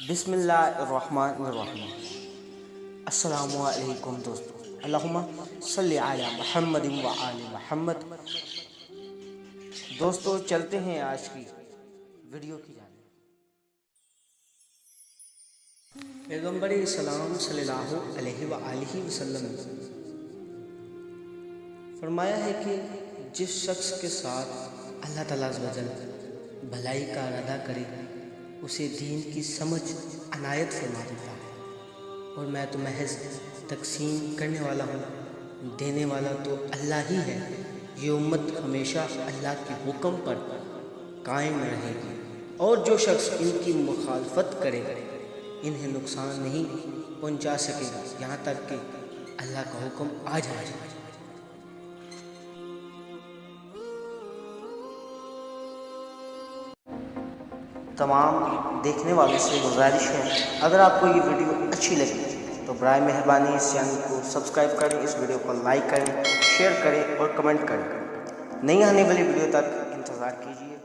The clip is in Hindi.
बिस्मिल्लाहिर्रहमानिर्रहीम। अस्सलामुअलैकुम दोस्तों, अल्लाहुम्मा सल्ली अला मुहम्मद व आले मुहम्मद। दोस्तों चलते हैं आज की वीडियो की जानिब। पैगम्बर सलाम सल्लल्लाहु अलैहि व आलिहि वसल्लम ने फरमाया है कि जिस शख्स के साथ अल्लाह ताला अज़्ज़ व जल भलाई का इरादा करे उसे दीन की समझ अनायत फरमा देता है, और मैं तो महज तकसीम करने वाला हूँ, देने वाला तो अल्लाह ही है। ये उम्मत हमेशा अल्लाह के हुक्म पर कायम रहेगी, और जो शख्स इनकी मुखालफत करे इन्हें नुकसान नहीं पहुँचा सकेगा यहाँ तक कि अल्लाह का हुक्म आ जाए। तमाम देखने वालों से गुजारिश है, अगर आपको ये वीडियो अच्छी लगी तो बराए मेहरबानी इस चैनल को सब्सक्राइब करें, इस वीडियो को लाइक करें, शेयर करें और कमेंट करें। नई आने वाली वीडियो तक इंतज़ार कीजिए।